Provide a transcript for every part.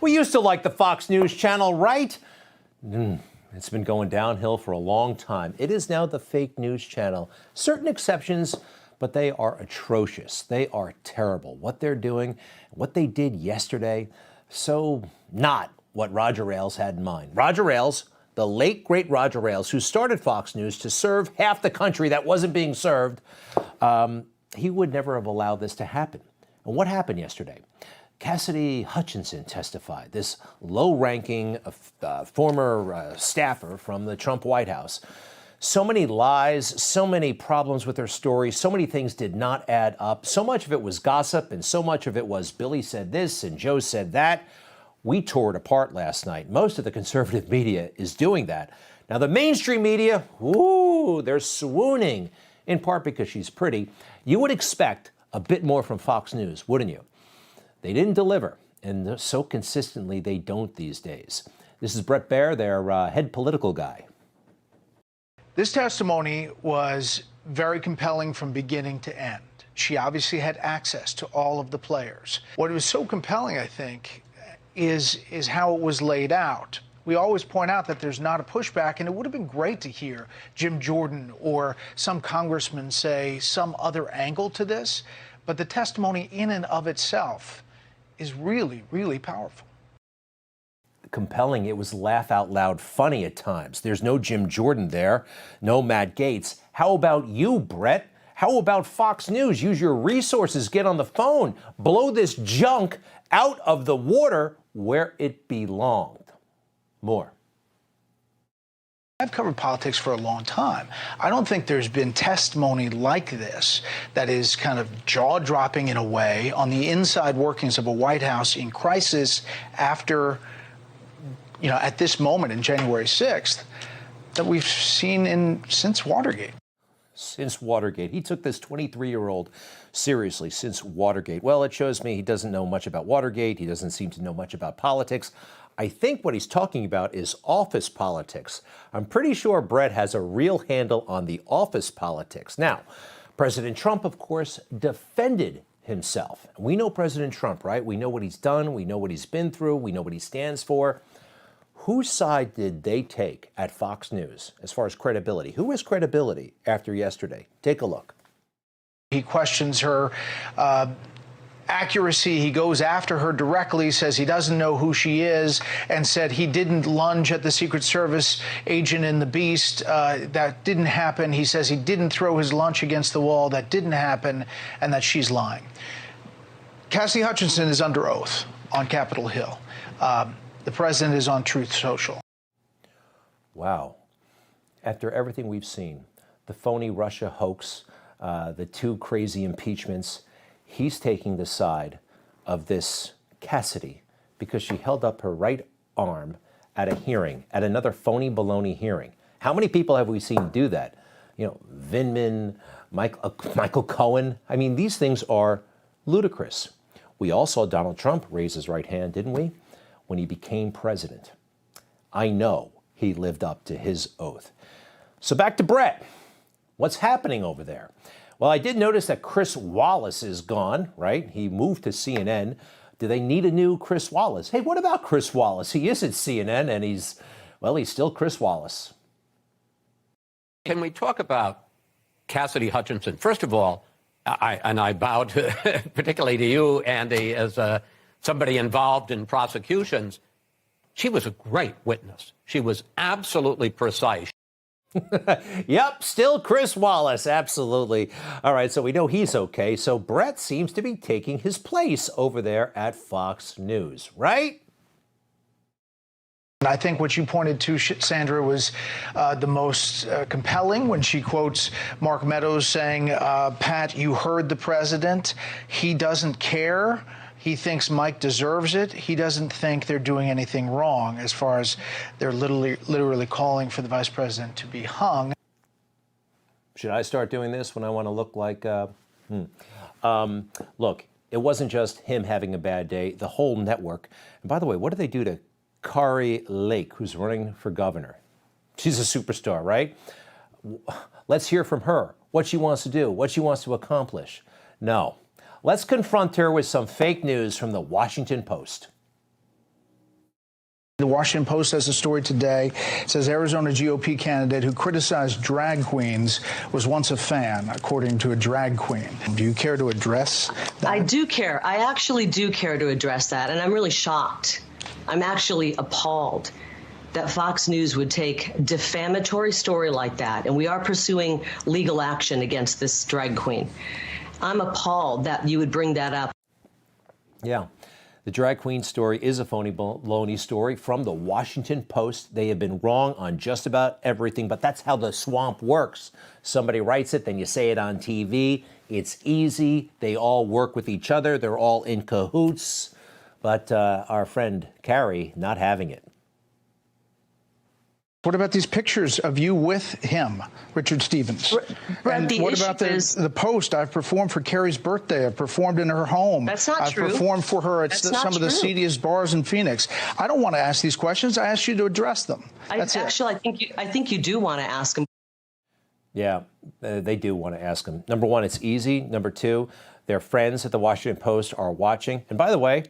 We used to like the Fox News channel, right? It's been going downhill for a long time. It is now the fake news channel. Certain exceptions, but they are atrocious. They are terrible. What they're doing, what they did yesterday, so not what Roger Ailes had in mind. Roger Ailes, the late, great Roger Ailes, who started Fox News to serve half the country that wasn't being served, he would never have allowed this to happen. And what happened yesterday? Cassidy Hutchinson testified, this low-ranking former staffer from the Trump White House. So many lies, so many problems with her story, so many things did not add up. So much of it was gossip, and so much of it was Billy said this and Joe said that. We tore it apart last night. Most of the conservative media is doing that. Now, the mainstream media, ooh, they're swooning, in part because she's pretty. You would expect a bit more from Fox News, wouldn't you? They didn't deliver, and so consistently they don't these days. This is Bret Baier, their head political guy. This testimony was very compelling from beginning to end. She obviously had access to all of the players. What was so compelling, I think, is how it was laid out. We always point out that there's not a pushback, and it would have been great to hear Jim Jordan or some congressman say some other angle to this, but the testimony in and of itself is really, really powerful. Compelling. It was laugh out loud funny at times. There's no Jim Jordan there, no Matt Gaetz. How about you, Bret? How about Fox News? Use your resources, get on the phone, blow this junk out of the water where it belonged. More. I've covered politics for a long time. I don't think there's been testimony like this that is kind of jaw-dropping in a way on the inside workings of a White House in crisis after, at this moment in January 6th, that we've seen since Watergate. Since Watergate. He took this 23-year-old seriously since Watergate. Well, it shows me he doesn't know much about Watergate. He doesn't seem to know much about politics. I think what he's talking about is office politics. I'm pretty sure Bret has a real handle on the office politics. Now, President Trump, of course, defended himself. We know President Trump, right? We know what he's done. We know what he's been through. We know what he stands for. Whose side did they take at Fox News as far as credibility? Who has credibility after yesterday? Take a look. He questions her accuracy. He goes after her directly, says he doesn't know who she is, and said he didn't lunge at the Secret Service agent in the Beast. That didn't happen. He says he didn't throw his lunch against the wall. That didn't happen, and that she's lying. Cassidy Hutchinson is under oath on Capitol Hill. The president is on Truth Social. Wow. After everything we've seen, the phony Russia hoax, the two crazy impeachments, he's taking the side of this Cassidy because she held up her right arm at a hearing, at another phony baloney hearing. How many people have we seen do that? Vindman, Michael Cohen. I mean, these things are ludicrous. We all saw Donald Trump raise his right hand, didn't we? When he became president. I know he lived up to his oath. So back to Bret. What's happening over there? Well, I did notice that Chris Wallace is gone, right? He moved to CNN. Do they need a new Chris Wallace? Hey, what about Chris Wallace? He is at CNN and he's still Chris Wallace. Can we talk about Cassidy Hutchinson? First of all, I bow to, particularly to you, Andy, as somebody involved in prosecutions. She was a great witness. She was absolutely precise. Yep, still Chris Wallace, absolutely. All right, so we know he's okay. So Bret seems to be taking his place over there at Fox News, right? I think what you pointed to, Sandra, was the most compelling when she quotes Mark Meadows saying, Pat, you heard the president. He doesn't care. He thinks Mike deserves it. He doesn't think they're doing anything wrong as far as they're literally calling for the vice president to be hung. Should I start doing this when I want to look like... Look, it wasn't just him having a bad day. The whole network. And by the way, what do they do to Kari Lake, who's running for governor? She's a superstar, right? Let's hear from her. What she wants to do, what she wants to accomplish. No. Let's confront her with some fake news from the Washington Post. The Washington Post has a story today. It says Arizona GOP candidate who criticized drag queens was once a fan, according to a drag queen. Do you care to address that? I do care. I actually do care to address that, and I'm really shocked. I'm actually appalled that Fox News would take a defamatory story like that, and we are pursuing legal action against this drag queen. I'm appalled that you would bring that up. Yeah. The drag queen story is a phony baloney story from the Washington Post. They have been wrong on just about everything, but that's how the swamp works. Somebody writes it, then you say it on TV. It's easy. They all work with each other. They're all in cahoots. But our friend Carrie not having it. What about these pictures of you with him, Richard Stevens? Brett, and what about the Post? I've performed for Carrie's birthday. I've performed in her home. That's not true. I've performed for her at some of the seediest bars in Phoenix. I don't want to ask these questions. I asked you to address them. That's actually, I think you do want to ask them. Yeah, they do want to ask them. Number one, it's easy. Number two, their friends at the Washington Post are watching. And by the way,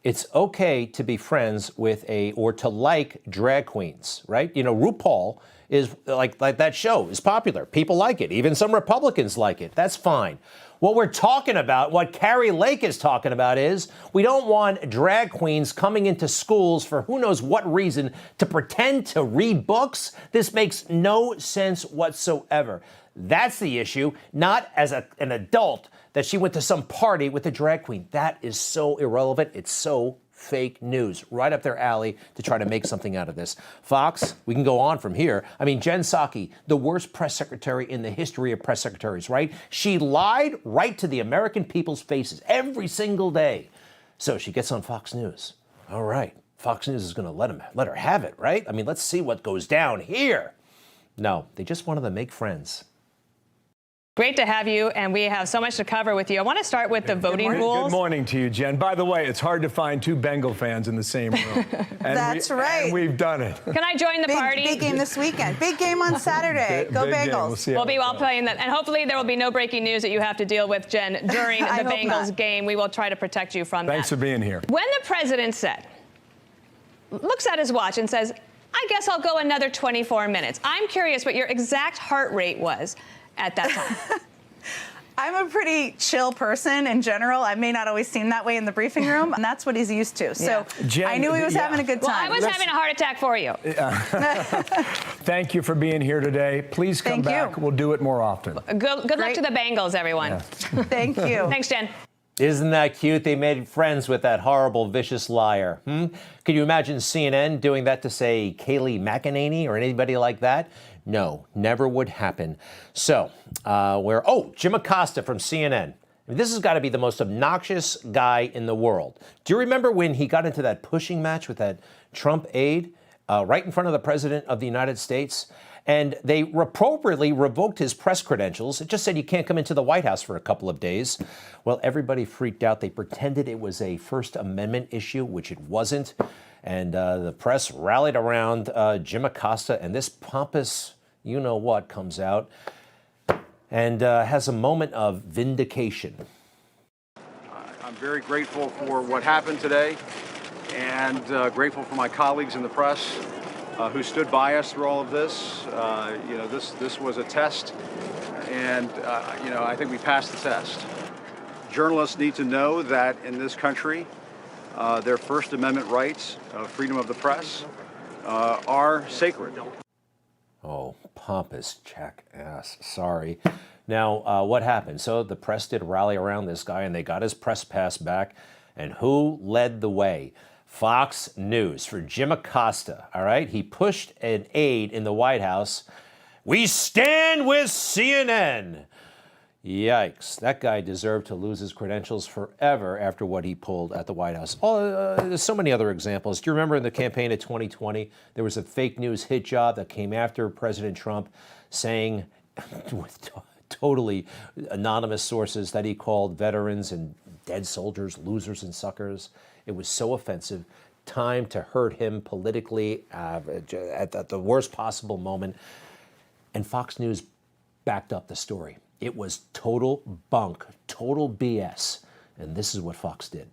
it's okay to be friends with or to like drag queens, right? You know, RuPaul is like that show is popular. People like it. Even some Republicans like it. That's fine. What we're talking about, what Carrie Lake is talking about is we don't want drag queens coming into schools for who knows what reason to pretend to read books. This makes no sense whatsoever. That's the issue, not as an adult that she went to some party with a drag queen. That is so irrelevant. It's so fake news. Right up their alley to try to make something out of this. Fox, we can go on from here. I mean, Jen Psaki, the worst press secretary in the history of press secretaries, right? She lied right to the American people's faces every single day. So she gets on Fox News. All right. Fox News is going to let her have it, right? I mean, let's see what goes down here. No, they just wanted to make friends. Great to have you, and we have so much to cover with you. I want to start with the voting rules. Good morning to you, Jen. By the way, it's hard to find two Bengal fans in the same room. That's right. And we've done it. Can I join the party? Big game this weekend. Big game on Saturday. Go big Bengals. We'll be all playing that. And hopefully there will be no breaking news that you have to deal with, Jen, during the Bengals game. We will try to protect you from that. Thanks for being here. When the president looks at his watch and says, I guess I'll go another 24 minutes. I'm curious what your exact heart rate was at that time. I'm a pretty chill person in general. I may not always seem that way in the briefing room, and that's what he's used to. So Jen, I knew he was having a good time. Well, I was having a heart attack for you. Thank you for being here today. Please come back. We'll do it more often. Good luck to the Bengals, everyone. Yeah. Thank you. Thanks, Jen. Isn't that cute? They made friends with that horrible, vicious liar. Could you imagine CNN doing that to, say, Kayleigh McEnany or anybody like that? No, never would happen. So, Jim Acosta from CNN. I mean, this has got to be the most obnoxious guy in the world. Do you remember when he got into that pushing match with that Trump aide right in front of the President of the United States? And they appropriately revoked his press credentials. It just said you can't come into the White House for a couple of days. Well, everybody freaked out. They pretended it was a First Amendment issue, which it wasn't. And the press rallied around Jim Acosta, and this pompous you-know-what comes out and has a moment of vindication. I'm very grateful for what happened today and grateful for my colleagues in the press who stood by us through all of this. This was a test, and I think we passed the test. Journalists need to know that in this country, their First Amendment rights, freedom of the press, are sacred. Oh, pompous jackass. Sorry. Now, what happened? So the press did rally around this guy, and they got his press pass back. And who led the way? Fox News for Jim Acosta, all right? He pushed an aide in the White House. We stand with CNN. Yikes. That guy deserved to lose his credentials forever after what he pulled at the White House. There's so many other examples. Do you remember in the campaign of 2020, there was a fake news hit job that came after President Trump saying with totally anonymous sources that he called veterans and dead soldiers losers and suckers. It was so offensive. Time to hurt him politically at the worst possible moment. And Fox News backed up the story. It was total bunk, total BS. And this is what Fox did.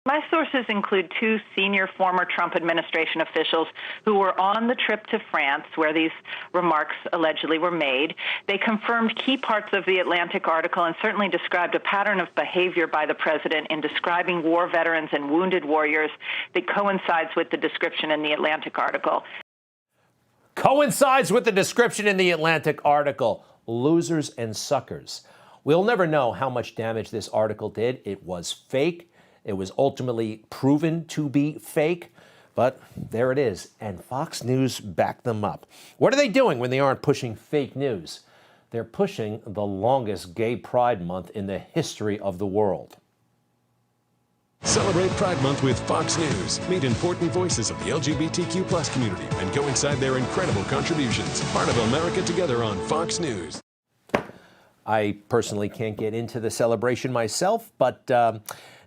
My sources include two senior former Trump administration officials who were on the trip to France where these remarks allegedly were made. They confirmed key parts of the Atlantic article and certainly described a pattern of behavior by the president in describing war veterans and wounded warriors that coincides with the description in the Atlantic article. Coincides with the description in the Atlantic article. Losers and suckers. We'll never know how much damage this article did. It was fake. It was ultimately proven to be fake, but there it is. And Fox News backed them up. What are they doing when they aren't pushing fake news? They're pushing the longest gay pride month in the history of the world. Celebrate Pride Month with Fox News. Meet important voices of the LGBTQ+ community and go inside their incredible contributions. Part of America Together on Fox News. I personally can't get into the celebration myself, but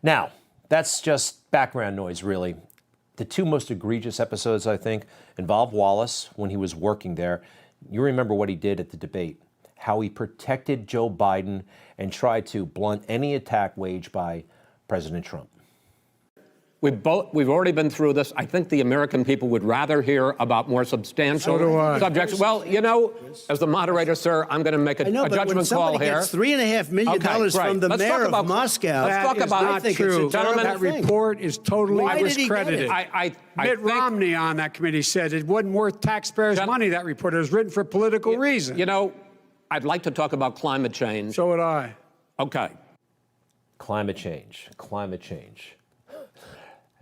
now, that's just background noise, really. The two most egregious episodes, I think, involve Wallace when he was working there. You remember what he did at the debate, how he protected Joe Biden and tried to blunt any attack waged by President Trump. We've already been through this. I think the American people would rather hear about more substantial subjects. Well, you know, as the moderator, sir, I'm going to make a judgment call here. Gets $3.5 million from the mayor of Moscow. Let's talk about not true. Gentlemen, that report is totally discredited. Mitt Romney on that committee said it wasn't worth taxpayers' money, that report. It was written for political reasons. You know, I'd like to talk about climate change. So would I. Okay. Climate change.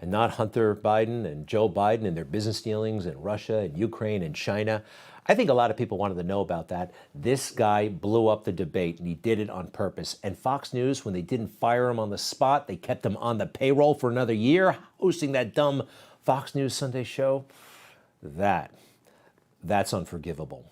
And not Hunter Biden and Joe Biden and their business dealings in Russia and Ukraine and China. I think a lot of people wanted to know about that. This guy blew up the debate, and he did it on purpose. And Fox News, when they didn't fire him on the spot, they kept him on the payroll for another year, hosting that dumb Fox News Sunday show. That's unforgivable.